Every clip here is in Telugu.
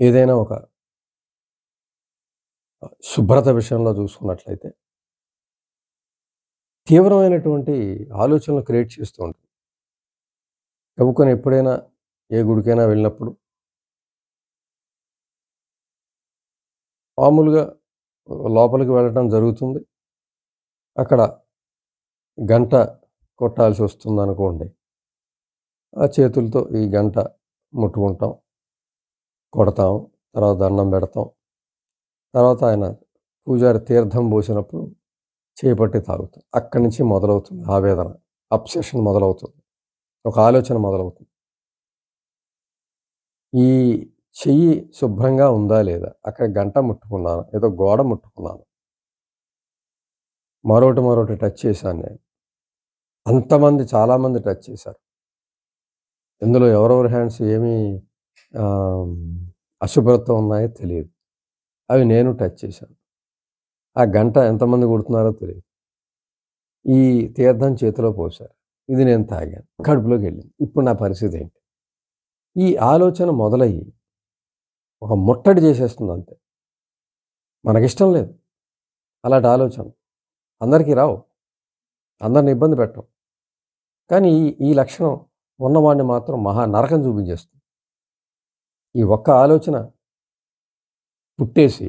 ఏదైనా ఒక శుభ్రత విషయంలో చూసుకున్నట్లయితే, తీవ్రమైనటువంటి ఆలోచనలు క్రియేట్ చేస్తూ ఉంటుంది. గబుక్కన ఎప్పుడైనా ఏ గుడికైనా వెళ్ళినప్పుడు మామూలుగా లోపలికి వెళ్ళటం జరుగుతుంది. అక్కడ గంట కొట్టాల్సి వస్తుందనుకోండి. ఆ చేతులతో ఈ గంట ముట్టుకుంటాం, కొడతాం, తర్వాత దండం పెడతాం. తర్వాత ఆయన పూజారి తీర్థం పోసినప్పుడు చేయి పట్టి తాగుతాం. అక్కడి నుంచి మొదలవుతుంది ఆవేదన. అబ్సెషన్ మొదలవుతుంది. ఒక ఆలోచన మొదలవుతుంది. ఈ చెయ్యి శుభ్రంగా ఉందా లేదా? అక్కడ గంట ముట్టుకున్నాను. ఏదో గోడ ముట్టుకున్నాను. మరోటి టచ్ చేశాను నేను. చాలామంది టచ్ చేశారు. ఇందులో ఎవరెవరి హ్యాండ్స్ ఏమి ఆహ్, అశుభ్రత ఉన్నాయో తెలీదు. అవి నేను టచ్ చేశాను. ఆ గంట ఎంతమంది కొడుతున్నారో తెలీదు. ఈ తీర్థం చేతిలో పోశారు. ఇది నేను తాగాను. కడుపులోకెళ్ళింది. ఇప్పుడు నా పరిస్థితి ఏంటి? ఈ ఆలోచన మొదలయ్యి ఒక ముట్టడి చేసేస్తుంది అంతే. మనకిష్టం లేదు అలాంటి ఆలోచన. అందరికీ రావు. అందరిని ఇబ్బంది పెట్టవు. కానీ ఈ లక్షణం ఉన్నవాడిని మాత్రం మహా నరకం చూపించేస్తుంది. ఈ ఒక్క ఆలోచన పుట్టేసి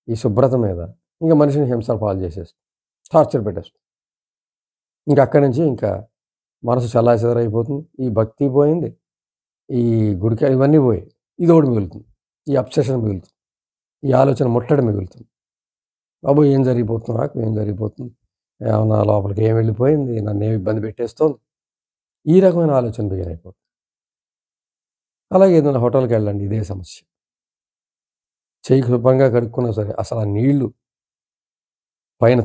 ఈ శుభ్రత మీద ఇంక మనిషిని హింసల పాలు చేసేస్తుంది. టార్చర్ పెట్టేస్తుంది. ఇంక అక్కడి నుంచి ఇంకా మనసు చల్లాచెదరైపోతుంది. ఈ భక్తి పోయింది. ఈ గుడిక ఇవన్నీ పోయాయి. ఇదోకటి మిగులుతుంది. ఈ అబ్సెషన్ మిగులుతుంది. ఈ ఆలోచన ముట్టడి మిగులుతుంది. బాబోయ్! ఏం జరిగిపోతుంది నాకు? ఏం జరిగిపోతుంది? ఏమన్నా లోపలికి ఏం వెళ్ళిపోయింది? నన్నేం ఇబ్బంది పెట్టేస్తోంది? ఈ రకమైన ఆలోచన బిగినయిపోతుంది. అలాగే ఏదైనా హోటల్‌కెళ్ళండి ఇదే సమస్య. చెయ్యి శుభ్రంగా కడుక్కున్నా సరే అసలు ఆ నీళ్లు పైన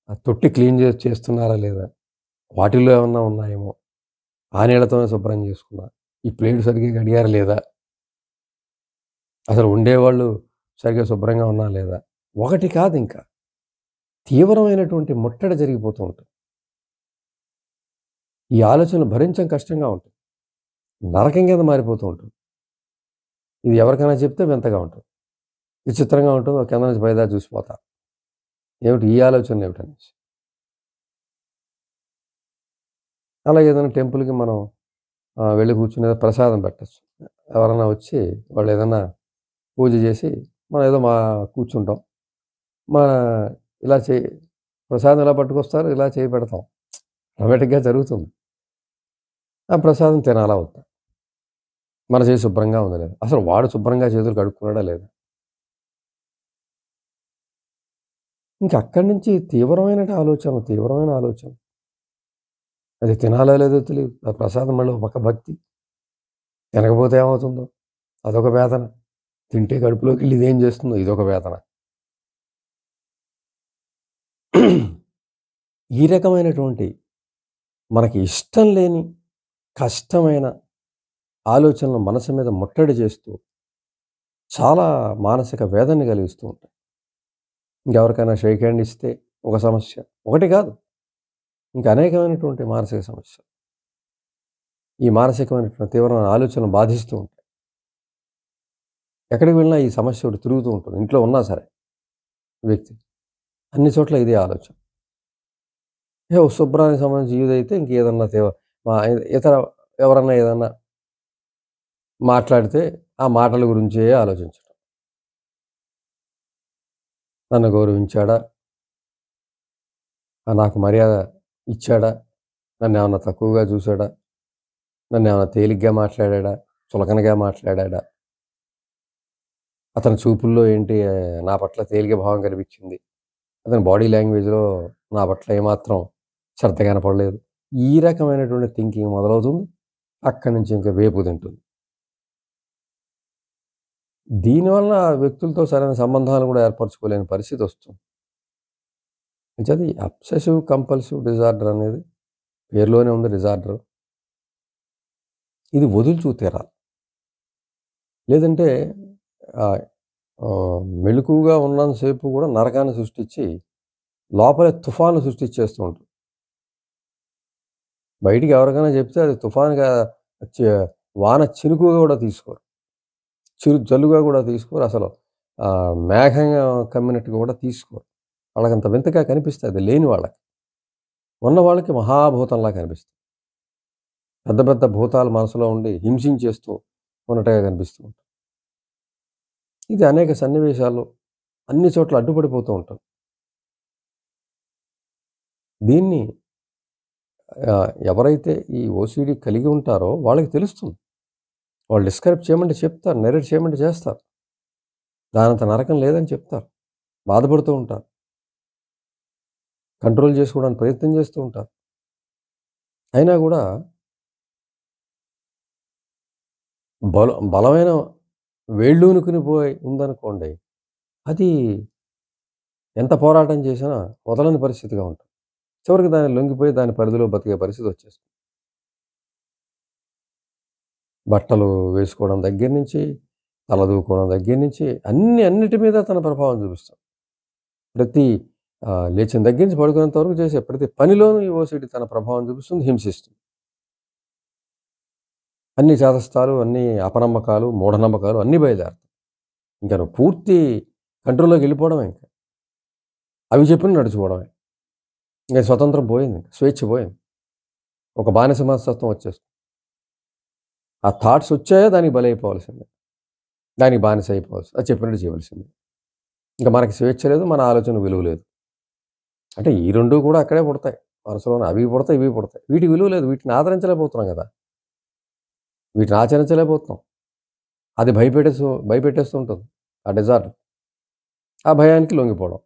ఆ తొట్టి క్లీన్ చేస్తున్నారా లేదా? వాటిల్లో ఏమన్నా ఉన్నాయేమో? ఆ నీళ్ళతోనే శుభ్రం చేసుకున్నా. ఈ ప్లేట్ సరిగ్గా కడిగారా లేదా? అసలు ఉండేవాళ్ళు సరిగ్గా శుభ్రంగా ఉన్నారా లేదా? ఒకటి కాదింకా. తీవ్రమైనటువంటి ముట్టడి జరిగిపోతూ ఉంటుంది. ఈ ఆలోచనలు భరించడం కష్టంగా ఉంటుంది. నరకం కింద మారిపోతూ ఉంటుంది. ఇది ఎవరికైనా చెప్తే వింతగా ఉంటుంది. విచిత్రంగా ఉంటుంది. కింద నుంచి పైదాకా చూసిపోతారు. ఏమిటి ఈ ఆలోచనలేమిటనేసి. అలాగే ఏదైనా టెంపుల్‌కి మనం వెళ్లి కూర్చొని ఏదో ప్రసాదం పెట్టొచ్చు. ఎవరన్నా వచ్చి వాళ్ళు ఏదన్నా పూజ చేసి మనం ఏదో కూర్చుంటాం. మా ఇలా ప్రసాదం ఎలా పట్టుకొస్తారు? ఇలా చేయి పెడతాం. ఆటోమేటిక్‌గా జరుగుతుంది. ఆ ప్రసాదం తినాలా వద్దా? మన చేయి శుభ్రంగా ఉందా లేదా? అసలు వాడు శుభ్రంగా చేతులు కడుక్కున్నాడా లేదా? ఇంక అక్కడి నుంచి తీవ్రమైన ఆలోచన. అది తినాలో లేదో తెలీదు. ఆ ప్రసాదం మళ్ళీ ఒక పక్క భక్తి. తినకపోతే ఏమవుతుందో? అదొక వేదన. తింటే కడుపులోకెళ్ళి ఇదేం చేస్తుందో? ఇదొక వేదన. ఈ రకమైనటువంటి మనకి ఇష్టం లేని, కష్టమైన ఆలోచనలు మనసు మీద ముట్టడి చేస్తూ చాలా మానసిక వేదనని కలిగిస్తూ ఉంటాయి. ఇంకెవరికైనా షేక్ హ్యాండ్ ఇస్తే ఒక సమస్య. ఒకటి కాదు. ఇంకా అనేకమైనటువంటి మానసిక సమస్యలు. ఈ మానసికమైనటువంటి తీవ్రమైన ఆలోచనలు బాధిస్తూ ఉంటాయి. ఎక్కడికి వెళ్ళినా ఈ సమస్య ఒకటి తిరుగుతూ ఉంటుంది. ఇంట్లో ఉన్నా సరే వ్యక్తి. అన్ని చోట్ల ఇదే ఆలోచన. శుభ్రానికి సంబంధించి ఇదైతే ఇంకేదన్నా ఇతర ఎవరన్నా ఏదన్నా మాట్లాడితే ఆ మాటల గురించే ఆలోచించడం. నన్ను గౌరవించాడా? నాకు మర్యాద ఇచ్చాడా? నన్నేమన్నా తక్కువగా చూసాడా? నన్నేమన్నా తేలిగ్గా మాట్లాడాడా? చులకనగా మాట్లాడాడా? అతని చూపుల్లో ఏంటి నా పట్ల తేలిక భావం కనిపించింది. అతని బాడీ లాంగ్వేజ్‌లో నా పట్ల ఏమాత్రం శ్రద్ధ కనపడలేదు. ఈ రకమైనటువంటి థింకింగ్ మొదలవుతుంది. అక్కడి నుంచి ఇంక వేపు తింటుంది. దీనివల్ల వ్యక్తులతో సరైన సంబంధాలు కూడా ఏర్పరచుకోలేని పరిస్థితి వస్తుంది. అంచేత ఈ అబ్సెసివ్ కంపల్సివ్ డిజార్డర్ అనేది పేరులోనే ఉంది డిజార్డర్. ఇది వదులుచూ తీరాలి. లేదంటే ఆహ్, మెలకువగా ఉన్నంత సేపు కూడా నరకాన్ని సృష్టించి లోపలే తుఫాను సృష్టించేస్తూ ఉంటుంది. బయటికి ఎవరికైనా చెప్తే అది తుఫానుగా చ వాన చినుకుగా కూడా తీసుకోరు. జల్లుగా కూడా తీసుకోరు. అసలు మేఘంగా కమ్మినట్టుగా కూడా తీసుకోరు. వాళ్ళకంత వింతగా కనిపిస్తాయి అది లేని వాళ్ళకి. ఉన్న వాళ్ళకి మహాభూతంలా కనిపిస్తుంది. పెద్ద పెద్ద భూతాలు మనసులో ఉండి హింసించేస్తూ ఉన్నట్టుగా కనిపిస్తూ ఉంటుంది. ఇది అనేక సన్నివేశాల్లో అన్ని చోట్ల అడ్డుపడిపోతూ ఉంటాం. దీన్ని ఎవరైతే ఈ ఓసీడీ కలిగి ఉంటారో వాళ్ళకి తెలుస్తుంది. వాళ్ళు డిస్క్రైబ్ చేయమంటే చెప్తారు. నెరేట్ చేయమంటే చేస్తారు. దానంత నరకం లేదని చెప్తారు. బాధపడుతూ ఉంటారు. కంట్రోల్ చేసుకోవడానికి ప్రయత్నం చేస్తూ ఉంటారు. అయినా గూడా బలమైన వేళ్ళూనుకుని పోయి ఉందనుకోండి, అది ఎంత పోరాటం చేసినా వదలని పరిస్థితిగా ఉంటుంది. చివరికి దాన్ని లొంగిపోయి దాని పరిధిలో బతికే పరిస్థితి వచ్చేస్తుంది. బట్టలు వేసుకోవడం దగ్గర నుంచి, తలదూకోవడం దగ్గర నుంచి అన్నిటి మీద తన ప్రభావం చూపిస్తుంది. ప్రతి లేచిన దగ్గర నుంచి పడుకునేంత వరకు చేసే ప్రతి పనిలోనూ ఈ ఓసీడీ తన ప్రభావం చూపిస్తుంది, హింసిస్తుంది. అన్ని చాదస్తాలు, అన్ని అపనమ్మకాలు, మూఢనమ్మకాలు అన్నీ బయలుదేరతాయి. ఇంక నువ్వు పూర్తి కంట్రోల్‌లోకి వెళ్ళిపోవడమే ఇంక. అవి చెప్పినవి నడుచుకోవడమే. ఇంక స్వతంత్రం పోయింది. స్వేచ్ఛ పోయింది. ఒక బానిస మనస్తత్వం వచ్చేస్తుంది. ఆ థాట్స్ వచ్చాయో దానికి బలైపోవాల్సిందే. దానికి బానిస అయిపోవాల్సింది. అది చెప్పినట్టు చేయవలసిందే. ఇంక మనకి స్వేచ్ఛ లేదు, మన ఆలోచన విలువ లేదు. అంటే ఈ 2 కూడా అక్కడే పుడతాయి. మనసులోనే అవి పుడతాయి, ఇవి పుడతాయి. వీటికి విలువ లేదు. వీటిని ఆదరించలేకపోతున్నాం కదా! వీటిని ఆచరించలేకపోతున్నాం. అది భయపెట్టేస్తూ ఉంటుంది. ఆ డిజార్డర్. ఆ భయానికి లొంగిపోవడం.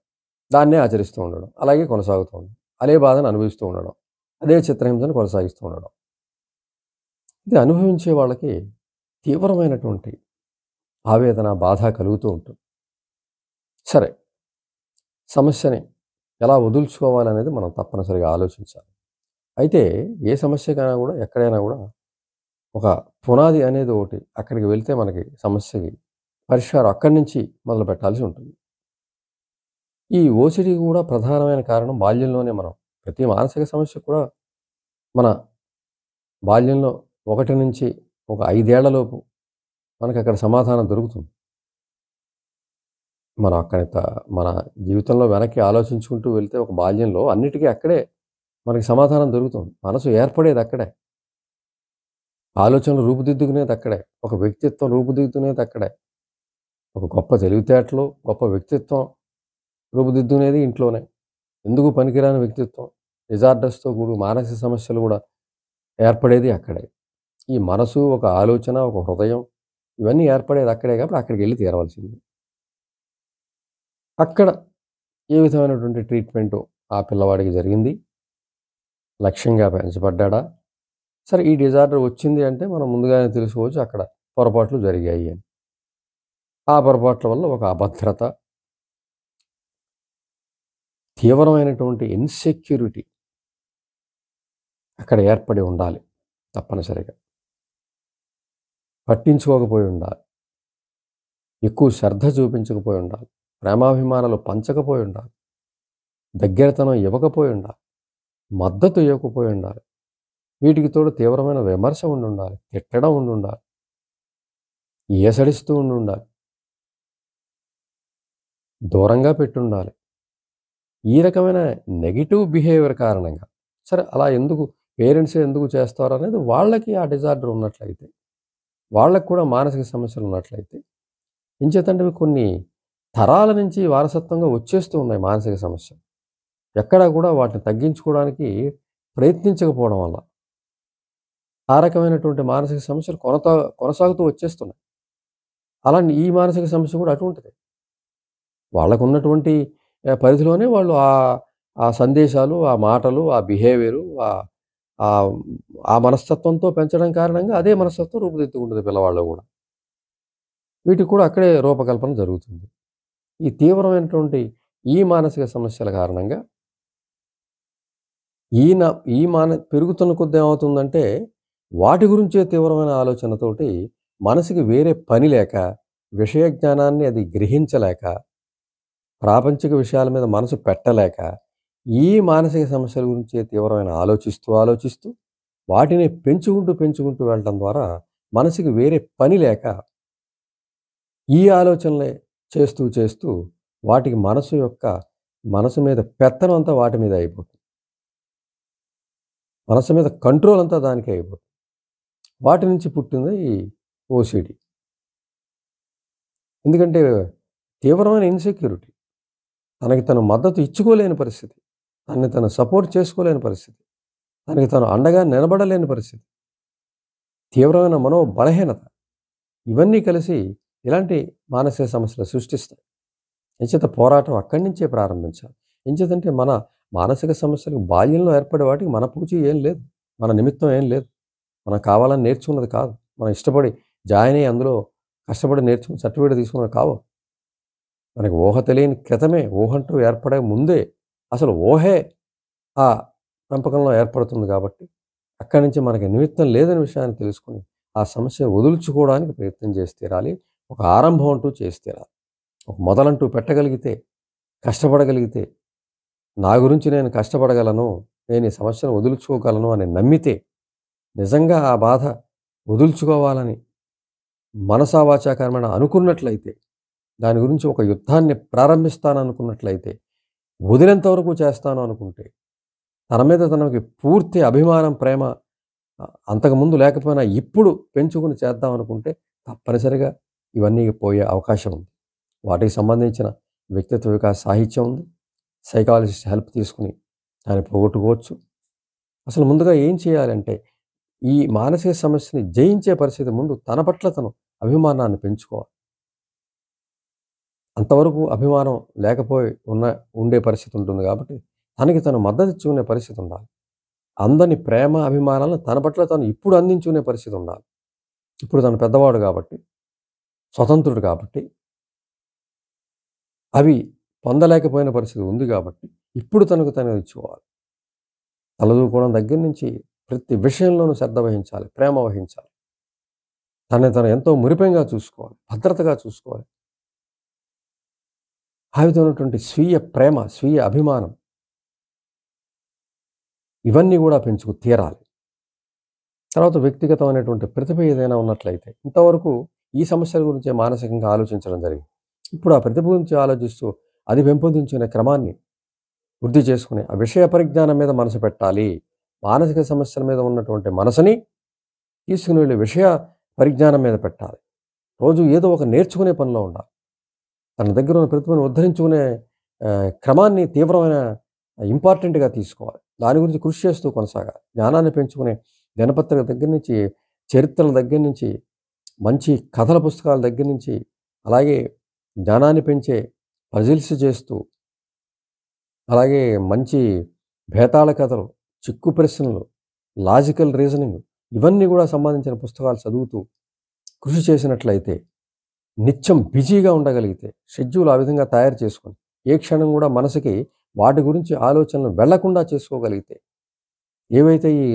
దాన్నే ఆచరిస్తూ ఉండడం. అలాగే కొనసాగుతూ ఉండడం. అదే బాధను అనుభవిస్తూ ఉండడం. అదే చిత్రహింసను కొనసాగిస్తూ ఉండడం. ఇది అనుభవించే వాళ్ళకి తీవ్రమైనటువంటి ఆవేదన, బాధ కలుగుతూ ఉంటుంది. సరే, సమస్యని ఎలా వదుల్చుకోవాలనేది మనం తప్పనిసరిగా ఆలోచించాలి. అయితే ఏ సమస్యకైనా కూడా, ఎక్కడైనా కూడా ఒక పునాది అనేది ఒకటి అక్కడికి వెళ్తే మనకి సమస్యకి పరిష్కారం అక్కడి నుంచి మొదలుపెట్టాల్సి ఉంటుంది. ఈ ఓసిడి కూడా ప్రధానమైన కారణం బాల్యంలోనే మనం ప్రతి మానసిక సమస్య కూడా మన బాల్యంలో 1 నుంచి ఒక 5 ఏళ్లలోపు మనకక్కడ సమాధానం దొరుకుతుంది. మనం మన జీవితంలో వెనక్కి ఆలోచించుకుంటూ వెళ్తే ఒక బాల్యంలో అన్నిటికీ అక్కడే మనకి సమాధానం దొరుకుతుంది. మనసు ఏర్పడేది అక్కడే. ఆలోచనలు రూపుదిద్దుకునేది అక్కడే. ఒక వ్యక్తిత్వం రూపుదిద్దుకునేది అక్కడే. ఒక గొప్ప తెలివితేటలు, గొప్ప వ్యక్తిత్వం రూపుదిద్దుకునేది ఇంట్లోనే. ఎందుకు పనికిరాని వ్యక్తిత్వం, డిజార్డర్స్‌తో కూడి మానసిక సమస్యలు కూడా ఏర్పడేది అక్కడే. ఈ మనసు, ఒక ఆలోచన, ఒక హృదయం ఇవన్నీ ఏర్పడేది అక్కడే కాబట్టి అక్కడికెళ్ళి తీరవలసిందే. అక్కడ ఏ విధమైనటువంటి ట్రీట్మెంటు ఆ పిల్లవాడికి జరిగింది? లక్ష్యంగా పెంచబడ్డాడా? సరే, ఈ డిజార్డర్ వచ్చింది అంటే మనం ముందుగానే తెలుసుకోవచ్చు అక్కడ పొరపాట్లు జరిగాయి అని. ఆ పొరపాట్ల వల్ల ఒక అభద్రత, తీవ్రమైనటువంటి ఇన్‌సెక్యూరిటీ అక్కడ ఏర్పడి ఉండాలి తప్పనిసరిగా. పట్టించుకోకపోయి ఉండాలి. ఎక్కువ శ్రద్ధ చూపించకపోయి ఉండాలి. ప్రేమాభిమానాలు పంచకపోయి ఉండాలి. దగ్గరతనం ఇవ్వకపోయి ఉండాలి. మద్దతు ఇవ్వకపోయి ఉండాలి. వీటికి తోడు తీవ్రమైన విమర్శ ఉండుండాలి. తిట్టడం ఉండుండాలి. ఈసడిస్తూ ఉండుండాలి. దూరంగా పెట్టుండాలి. ఈ రకమైన నెగెటివ్ బిహేవియర్ కారణంగా సరే అలా పేరెంట్సే ఎందుకు చేస్తారనేది వాళ్ళకి ఆ డిజార్డర్ ఉన్నట్లయితే, వాళ్ళకి కూడా మానసిక సమస్యలు ఉన్నట్లయితే, ఎంచేతంటే కొన్ని తరాల నుంచి వారసత్వంగా వచ్చేస్తూ ఉన్నాయి మానసిక సమస్యలు. ఎక్కడా కూడా వాటిని తగ్గించుకోవడానికి ప్రయత్నించకపోవడం వల్ల ఆ రకమైనటువంటి మానసిక సమస్యలు కొనసాగుతూ వచ్చేస్తున్నాయి. అలాంటి ఈ మానసిక సమస్య కూడా అటువంటిదే. వాళ్ళకున్నటువంటి పరిధిలోనే వాళ్ళు ఆ సందేశాలు, ఆ మాటలు, ఆ బిహేవియరు, ఆ మనస్తత్వంతో పెంచడం కారణంగా అదే మనస్తత్వం రూపుదిద్దుకుంటుంది పిల్లవాళ్ళలో కూడా. వీటికి కూడా అక్కడే రూపకల్పన జరుగుతుంది. ఈ తీవ్రమైనటువంటి ఈ మానసిక సమస్యల కారణంగా పెరుగుతున్న కొద్దీ ఏమవుతుందంటే, వాటి గురించే తీవ్రమైన ఆలోచనతోటి మనసుకి వేరే పని లేక, విషయ జ్ఞానాన్ని అది గ్రహించలేక, ప్రాపంచిక విషయాల మీద మనసు పెట్టలేక, ఈ మానసిక సమస్యల గురించే తీవ్రమైన ఆలోచిస్తూ వాటిని పెంచుకుంటూ వెళ్ళటం ద్వారా మనసుకి వేరే పని లేక ఈ ఆలోచనలే చేస్తూ చేస్తూ వాటికి మనసు మీద పెత్తనం అంతా వాటి మీద అయిపోతుంది. మనసు మీద కంట్రోల్ అంతా దానికే అయిపోతుంది. వాటి నుంచి పుట్టింది ఈ ఓసీడీ. ఎందుకంటే తీవ్రమైన ఇన్‌సెక్యూరిటీ. తనకి తను మద్దతు ఇచ్చుకోలేని పరిస్థితి. తనని తను సపోర్ట్ చేసుకోలేని పరిస్థితి. తనకి తను అండగా నిలబడలేని పరిస్థితి. తీవ్రమైన బలహీనత. ఇవన్నీ కలిసి ఇలాంటి మానసిక సమస్యలు సృష్టిస్తాయి. ఎంచేత పోరాటం అక్కడి నుంచే ప్రారంభించాలి. ఎంచేతంటే మన మానసిక సమస్యలకు బాల్యంలో ఏర్పడే వాటికి మన పూచీ ఏం లేదు. మన నిమిత్తం ఏం లేదు. మనం కావాలని నేర్చుకున్నది కాదు. మనం ఇష్టపడి జాయిన్ అయ్యి అందులో కష్టపడి నేర్చుకుని సర్టిఫికేట్ తీసుకున్నది కావు. మనకి ఊహ తెలియని క్రితమే, ఊహంటూ ఏర్పడే ముందే అసలు ఊహే ఆ పెంపకంలో ఏర్పడుతుంది కాబట్టి అక్కడి నుంచి మనకి నిమిత్తం లేదని విషయాన్ని తెలుసుకొని ఆ సమస్య వదులుచుకోవడానికి ప్రయత్నం చేసి తీరాలి. ఒక ఆరంభం అంటూ చేసి తీరాలి. ఒక మొదలంటూ పెట్టగలిగితే, కష్టపడగలిగితే, నా గురించి నేను కష్టపడగలను, నేను ఈ సమస్యను వదులుచుకోగలను అని నమ్మితే, నిజంగా ఆ బాధ వదులుచుకోవాలని మనసా వాచా కర్మణ అనుకున్నట్లయితే, దాని గురించి ఒక యుద్ధాన్ని ప్రారంభిస్తాననుకున్నట్లయితే, వదిలేంత వరకు చేస్తాను అనుకుంటే, తన మీద తనకి పూర్తి అభిమానం, ప్రేమ అంతకుముందు లేకపోయినా ఇప్పుడు పెంచుకుని చేద్దాం అనుకుంటే తప్పనిసరిగా ఇవన్నీ పోయే అవకాశం ఉంది. వాటికి సంబంధించిన వ్యక్తిత్వ వికాస సాహిత్యం ఉంది. సైకాలజిస్ట్ హెల్ప్ తీసుకుని దాన్ని పోగొట్టుకోవచ్చు. అసలు ముందుగా ఏం చేయాలంటే ఈ మానసిక సమస్యని జయించే పరిస్థితి ముందు తన పట్ల తను అభిమానాన్ని పెంచుకోవాలి. అంతవరకు అభిమానం లేకపోయి ఉండే పరిస్థితి ఉంటుంది కాబట్టి తనకి తను మద్దతు ఇచ్చుకునే పరిస్థితి ఉండాలి. అందని ప్రేమ, అభిమానాలను తన పట్ల తను ఇప్పుడు అందించుకునే పరిస్థితి ఉండాలి. ఇప్పుడు తను పెద్దవాడు కాబట్టి, స్వతంత్రుడు కాబట్టి, అవి పొందలేకపోయిన పరిస్థితి ఉంది కాబట్టి, ఇప్పుడు తనకు తను ఇచ్చుకోవాలి. తలదూకోవడం దగ్గర నుంచి ప్రతి విషయంలోనూ శ్రద్ధ వహించాలి, ప్రేమ వహించాలి. తనని తను ఎంతో మురిపెంగా చూసుకోవాలి, భద్రతగా చూసుకోవాలి. ఆ విధమైనటువంటి స్వీయ ప్రేమ, స్వీయ అభిమానం ఇవన్నీ కూడా పెంచుకు తీరాలి. తర్వాత వ్యక్తిగతమైనటువంటి ప్రతిభ ఏదైనా ఉన్నట్లయితే, ఇంతవరకు ఈ సమస్యల గురించే మానసికంగా ఆలోచించడం జరిగింది. ఇప్పుడు ఆ ప్రతిభ గురించి ఆలోచిస్తూ అది పెంపొందించుకునే క్రమాన్ని వృద్ధి చేసుకుని ఆ విషయ పరిజ్ఞానం మీద మనసు పెట్టాలి. మానసిక సమస్యల మీద ఉన్నటువంటి మనసుని తీసుకుని వెళ్ళి విషయ పరిజ్ఞానం మీద పెట్టాలి. రోజు ఏదో ఒక నేర్చుకునే పనిలో ఉండాలి. తన దగ్గర ఉన్న ప్రతిభను ఉద్ధరించుకునే క్రమాన్ని తీవ్రమైన ఇంపార్టెంట్‌గా తీసుకోవాలి. దాని గురించి కృషి చేస్తూ కొనసాగాలి. జ్ఞానాన్ని పెంచుకునే దినపత్రిక దగ్గర నుంచి, చరిత్రల దగ్గర నుంచి, మంచి కథల పుస్తకాల దగ్గర నుంచి, అలాగే జ్ఞానాన్ని పెంచే పజిల్స్ చేస్తూ, అలాగే మంచి భేతాళ కథలు, చిక్కు ప్రశ్నలు, లాజికల్ రీజనింగ్ ఇవన్నీ కూడా సంబంధించిన పుస్తకాలు చదువుతూ కృషి చేసినట్లయితే, నిత్యం బిజీగా ఉండగలిగితే, షెడ్యూల్ ఆ విధంగా తయారు చేసుకొని, ఏ క్షణం కూడా మనసుకి వాటి గురించి ఆలోచనలు వెళ్లకుండా చేసుకోగలిగితే, ఏవైతే ఈ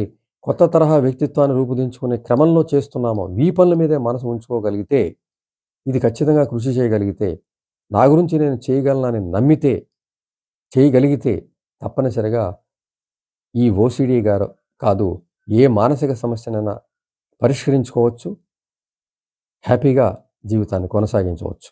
కొత్త తరహా వ్యక్తిత్వాన్ని రూపుదిద్దుకునే క్రమంలో చేస్తున్నామో, ఈ పనుల మీదే మనసు ఉంచుకోగలిగితే, ఇది ఖచ్చితంగా కృషి చేయగలిగితే, నా గురించి నేను చేయగలనని నమ్మితే, చేయగలిగితే తప్పనిసరిగా ఈ ఓసీడీ కాదు, ఏ మానసిక సమస్యనైనా పరిష్కరించుకోవచ్చు. హ్యాపీగా జీవితాన్ని కొనసాగించవచ్చు.